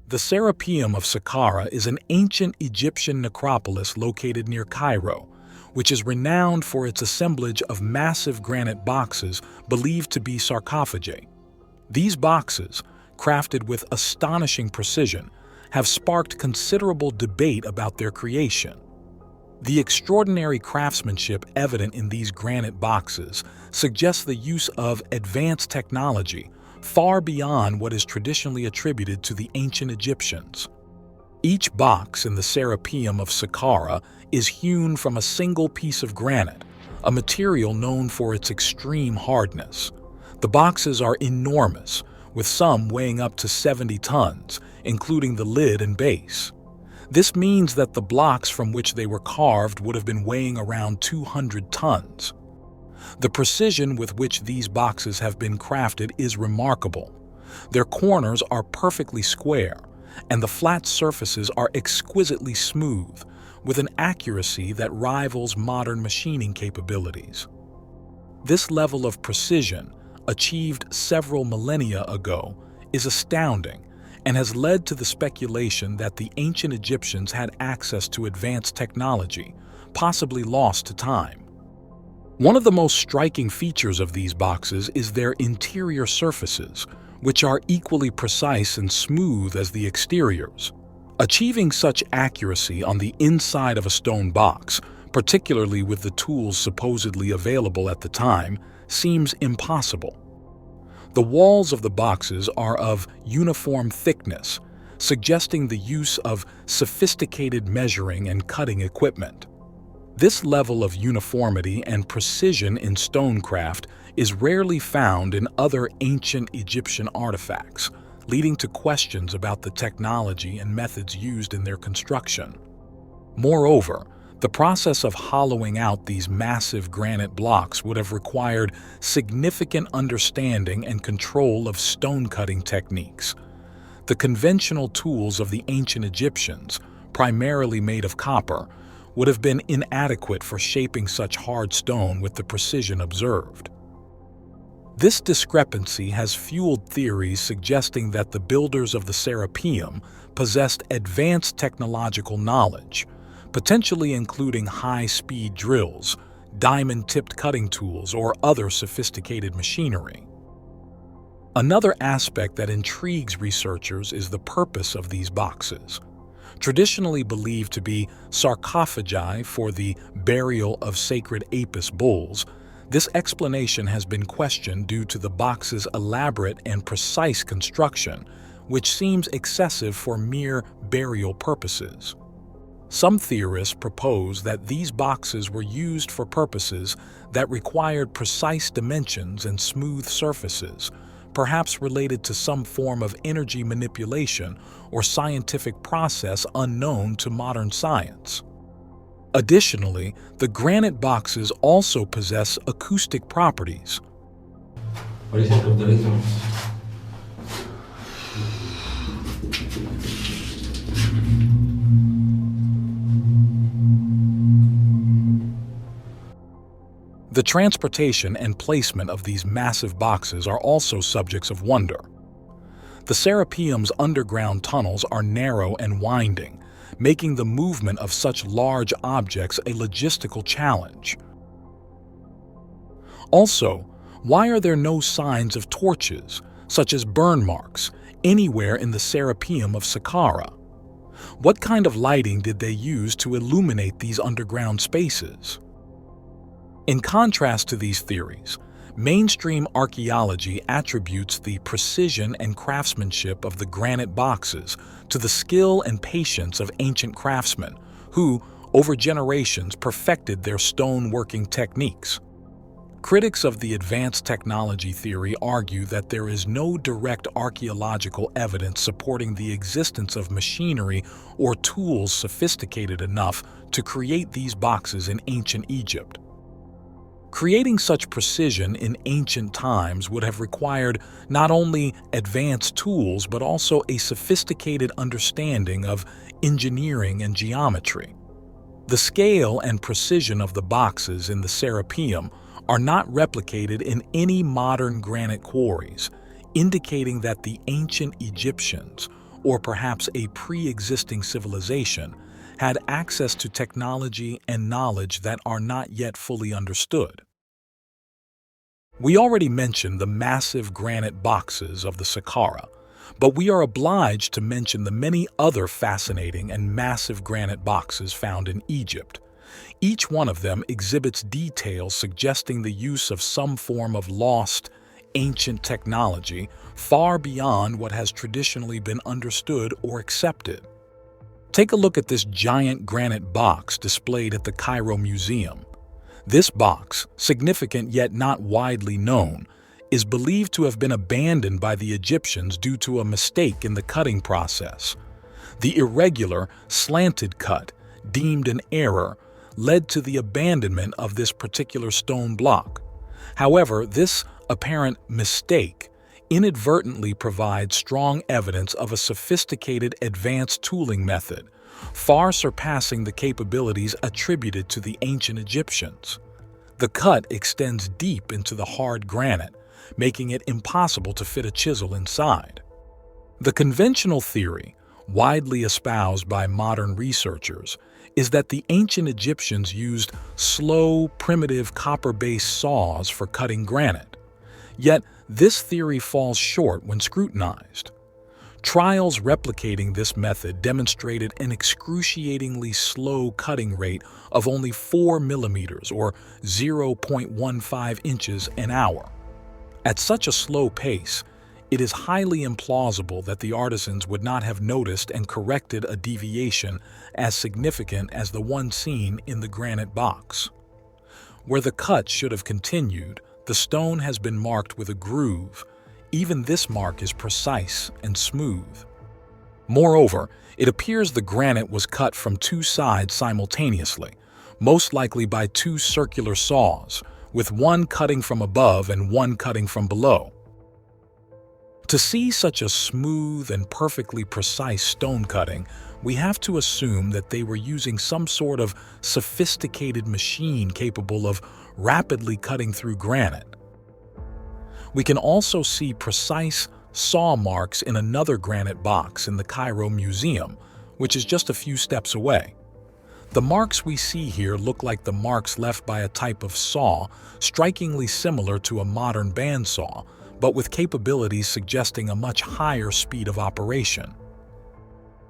The Serapeum of Saqqara is an ancient Egyptian necropolis located near Cairo, which is renowned for its assemblage of massive granite boxes believed to be sarcophagi. These boxes, crafted with astonishing precision, have sparked considerable debate about their creation. The extraordinary craftsmanship evident in these granite boxes suggests the use of advanced technology far beyond what is traditionally attributed to the ancient Egyptians. Each box in the Serapeum of Saqqara is hewn from a single piece of granite, a material known for its extreme hardness. The boxes are enormous, with some weighing up to 70 tons, including the lid and base. This means that the blocks from which they were carved would have been weighing around 200 tons. The precision with which these boxes have been crafted is remarkable. Their corners are perfectly square, and the flat surfaces are exquisitely smooth, with an accuracy that rivals modern machining capabilities. This level of precision, achieved several millennia ago, is astounding and has led to the speculation that the ancient Egyptians had access to advanced technology, possibly lost to time. One of the most striking features of these boxes is their interior surfaces, which are equally precise and smooth as the exteriors. Achieving such accuracy on the inside of a stone box, particularly with the tools supposedly available at the time, seems impossible. The walls of the boxes are of uniform thickness, suggesting the use of sophisticated measuring and cutting equipment. This level of uniformity and precision in stonecraft is rarely found in other ancient Egyptian artifacts, leading to questions about the technology and methods used in their construction. Moreover, the process of hollowing out these massive granite blocks would have required significant understanding and control of stone-cutting techniques. The conventional tools of the ancient Egyptians, primarily made of copper, would have been inadequate for shaping such hard stone with the precision observed. This discrepancy has fueled theories suggesting that the builders of the Serapeum possessed advanced technological knowledge, potentially including high-speed drills, diamond-tipped cutting tools, or other sophisticated machinery. Another aspect that intrigues researchers is the purpose of these boxes. Traditionally believed to be sarcophagi for the burial of sacred Apis bulls, this explanation has been questioned due to the box's elaborate and precise construction, which seems excessive for mere burial purposes. Some theorists propose that these boxes were used for purposes that required precise dimensions and smooth surfaces, perhaps related to some form of energy manipulation or scientific process unknown to modern science. Additionally, the granite boxes also possess acoustic properties. What is it of the rhythms? The transportation and placement of these massive boxes are also subjects of wonder. The Serapeum's underground tunnels are narrow and winding, making the movement of such large objects a logistical challenge. Also, why are there no signs of torches, such as burn marks, anywhere in the Serapeum of Saqqara? What kind of lighting did they use to illuminate these underground spaces? In contrast to these theories, mainstream archaeology attributes the precision and craftsmanship of the granite boxes to the skill and patience of ancient craftsmen who, over generations, perfected their stone-working techniques. Critics of the advanced technology theory argue that there is no direct archaeological evidence supporting the existence of machinery or tools sophisticated enough to create these boxes in ancient Egypt. Creating such precision in ancient times would have required not only advanced tools but also a sophisticated understanding of engineering and geometry. The scale and precision of the boxes in the Serapeum are not replicated in any modern granite quarries, indicating that the ancient Egyptians, or perhaps a pre-existing civilization, had access to technology and knowledge that are not yet fully understood. We already mentioned the massive granite boxes of the Saqqara, but we are obliged to mention the many other fascinating and massive granite boxes found in Egypt. Each one of them exhibits details suggesting the use of some form of lost, ancient technology far beyond what has traditionally been understood or accepted. Take a look at this giant granite box displayed at the Cairo Museum. This box, significant yet not widely known, is believed to have been abandoned by the Egyptians due to a mistake in the cutting process. The irregular, slanted cut, deemed an error, led to the abandonment of this particular stone block. However, this apparent mistake inadvertently provides strong evidence of a sophisticated advanced tooling method, far surpassing the capabilities attributed to the ancient Egyptians. The cut extends deep into the hard granite, making it impossible to fit a chisel inside. The conventional theory, widely espoused by modern researchers, is that the ancient Egyptians used slow, primitive copper-based saws for cutting granite. Yet, this theory falls short when scrutinized. Trials replicating this method demonstrated an excruciatingly slow cutting rate of only 4 millimeters or 0.15 inches an hour. At such a slow pace, it is highly implausible that the artisans would not have noticed and corrected a deviation as significant as the one seen in the granite box. Where the cut should have continued, the stone has been marked with a groove. Even this mark is precise and smooth. Moreover, it appears the granite was cut from two sides simultaneously, most likely by two circular saws, with one cutting from above and one cutting from below. To see such a smooth and perfectly precise stone cutting, we have to assume that they were using some sort of sophisticated machine capable of rapidly cutting through granite. We can also see precise saw marks in another granite box in the Cairo Museum, which is just a few steps away. The marks we see here look like the marks left by a type of saw, strikingly similar to a modern bandsaw, but with capabilities suggesting a much higher speed of operation.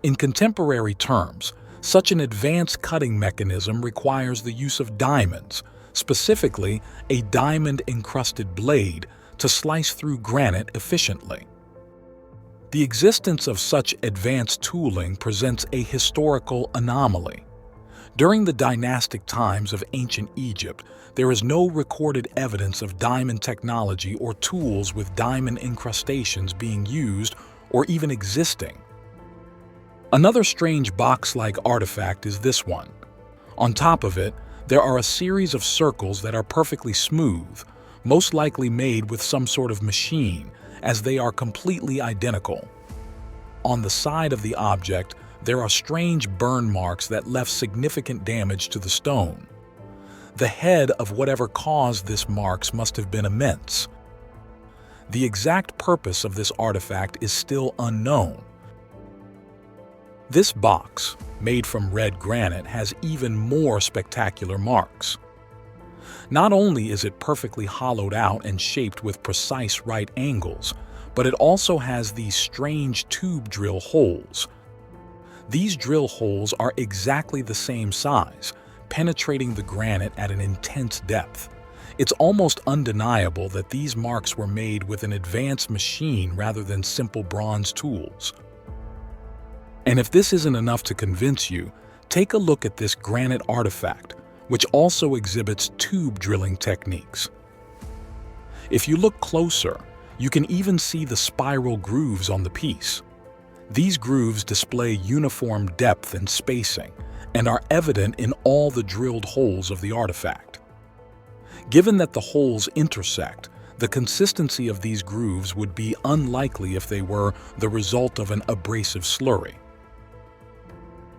In contemporary terms, such an advanced cutting mechanism requires the use of diamonds, specifically a diamond-encrusted blade, to slice through granite efficiently. The existence of such advanced tooling presents a historical anomaly. During the dynastic times of ancient Egypt, there is no recorded evidence of diamond technology or tools with diamond incrustations being used or even existing. Another strange box-like artifact is this one. On top of it, there are a series of circles that are perfectly smooth, most likely made with some sort of machine, as they are completely identical. On the side of the object, there are strange burn marks that left significant damage to the stone. The head of whatever caused this marks must have been immense. The exact purpose of this artifact is still unknown. This box, made from red granite, has even more spectacular marks. Not only is it perfectly hollowed out and shaped with precise right angles, but it also has these strange tube drill holes. These drill holes are exactly the same size, penetrating the granite at an intense depth. It's almost undeniable that these marks were made with an advanced machine rather than simple bronze tools. And if this isn't enough to convince you, take a look at this granite artifact, which also exhibits tube drilling techniques. If you look closer, you can even see the spiral grooves on the piece. These grooves display uniform depth and spacing, and are evident in all the drilled holes of the artifact. Given that the holes intersect, the consistency of these grooves would be unlikely if they were the result of an abrasive slurry.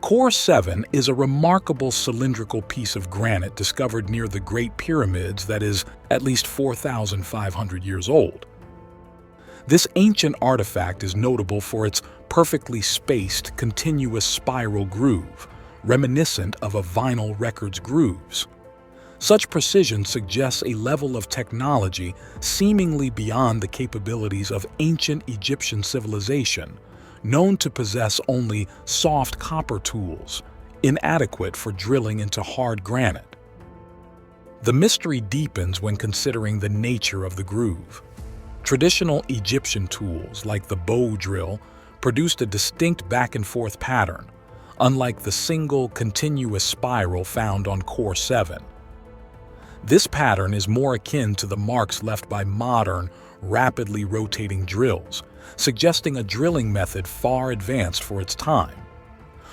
Core 7 is a remarkable cylindrical piece of granite discovered near the Great Pyramids that is at least 4,500 years old. This ancient artifact is notable for its perfectly spaced, continuous spiral groove, reminiscent of a vinyl record's grooves. Such precision suggests a level of technology seemingly beyond the capabilities of ancient Egyptian civilization, known to possess only soft copper tools, inadequate for drilling into hard granite. The mystery deepens when considering the nature of the groove. Traditional Egyptian tools, like the bow drill, produced a distinct back-and-forth pattern, unlike the single, continuous spiral found on Core 7. This pattern is more akin to the marks left by modern, rapidly rotating drills, suggesting a drilling method far advanced for its time.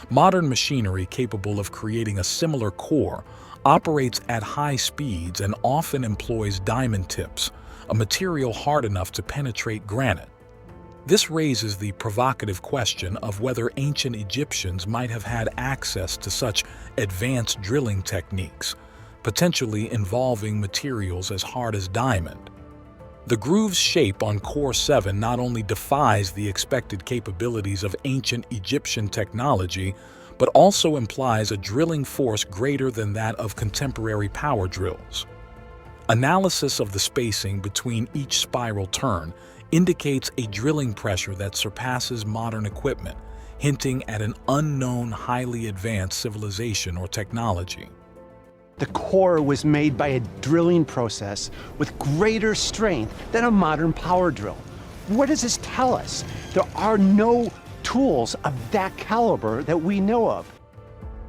Modern machinery capable of creating a similar core operates at high speeds and often employs diamond tips, a material hard enough to penetrate granite. This raises the provocative question of whether ancient Egyptians might have had access to such advanced drilling techniques, potentially involving materials as hard as diamond. The groove's shape on Core 7 not only defies the expected capabilities of ancient Egyptian technology, but also implies a drilling force greater than that of contemporary power drills. Analysis of the spacing between each spiral turn indicates a drilling pressure that surpasses modern equipment, hinting at an unknown, highly advanced civilization or technology. The core was made by a drilling process with greater strength than a modern power drill. What does this tell us? There are no tools of that caliber that we know of.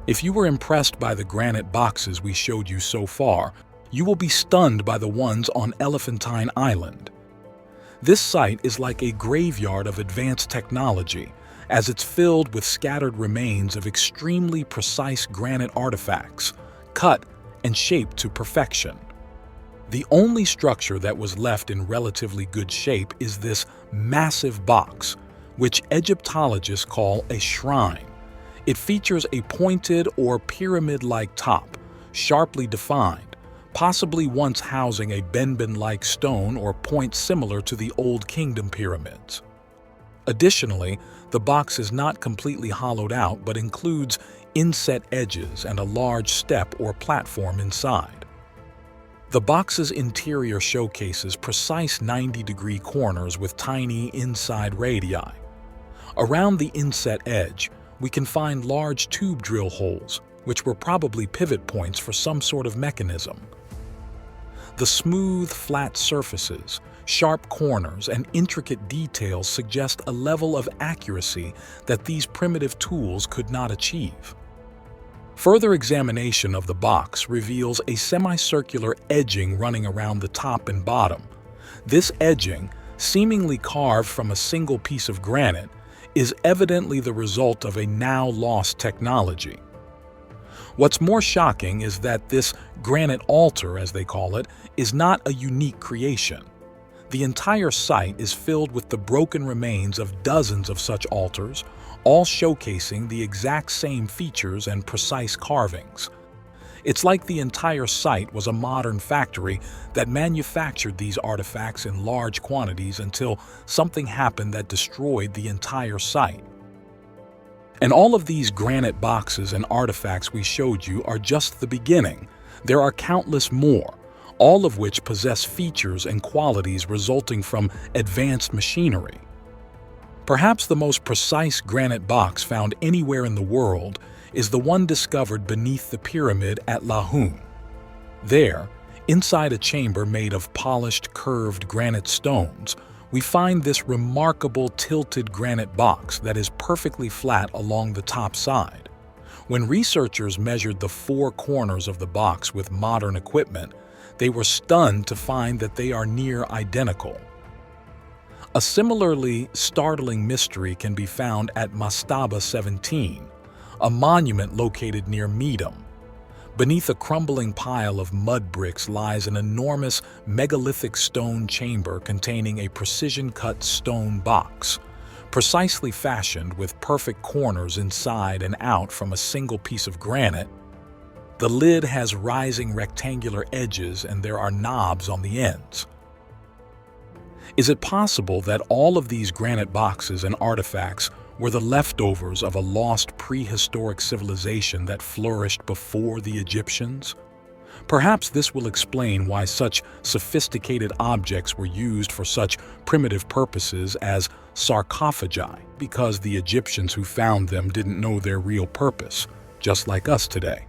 If you were impressed by the granite boxes we showed you so far, you will be stunned by the ones on Elephantine Island. This site is like a graveyard of advanced technology, as it's filled with scattered remains of extremely precise granite artifacts, cut and shaped to perfection. The only structure that was left in relatively good shape is this massive box, which Egyptologists call a shrine. It features a pointed or pyramid-like top, sharply defined, possibly once housing a Benben-like stone or point similar to the Old Kingdom pyramids. Additionally, the box is not completely hollowed out but includes inset edges and a large step or platform inside. The box's interior showcases precise 90-degree corners with tiny inside radii. Around the inset edge, we can find large tube drill holes, which were probably pivot points for some sort of mechanism. The smooth, flat surfaces, sharp corners, and intricate details suggest a level of accuracy that these primitive tools could not achieve. Further examination of the box reveals a semicircular edging running around the top and bottom. This edging, seemingly carved from a single piece of granite, is evidently the result of a now-lost technology. What's more shocking is that this granite altar, as they call it, is not a unique creation. The entire site is filled with the broken remains of dozens of such altars, all showcasing the exact same features and precise carvings. It's like the entire site was a modern factory that manufactured these artifacts in large quantities until something happened that destroyed the entire site. And all of these granite boxes and artifacts we showed you are just the beginning. There are countless more, all of which possess features and qualities resulting from advanced machinery. Perhaps the most precise granite box found anywhere in the world is the one discovered beneath the pyramid at Lahun. There, inside a chamber made of polished, curved granite stones, we find this remarkable tilted granite box that is perfectly flat along the top side. When researchers measured the four corners of the box with modern equipment, they were stunned to find that they are near identical. A similarly startling mystery can be found at Mastaba 17, a monument located near Medum. Beneath a crumbling pile of mud bricks lies an enormous megalithic stone chamber containing a precision-cut stone box, precisely fashioned with perfect corners inside and out from a single piece of granite. The lid has rising rectangular edges and there are knobs on the ends. Is it possible that all of these granite boxes and artifacts were the leftovers of a lost prehistoric civilization that flourished before the Egyptians? Perhaps this will explain why such sophisticated objects were used for such primitive purposes as sarcophagi, because the Egyptians who found them didn't know their real purpose, just like us today.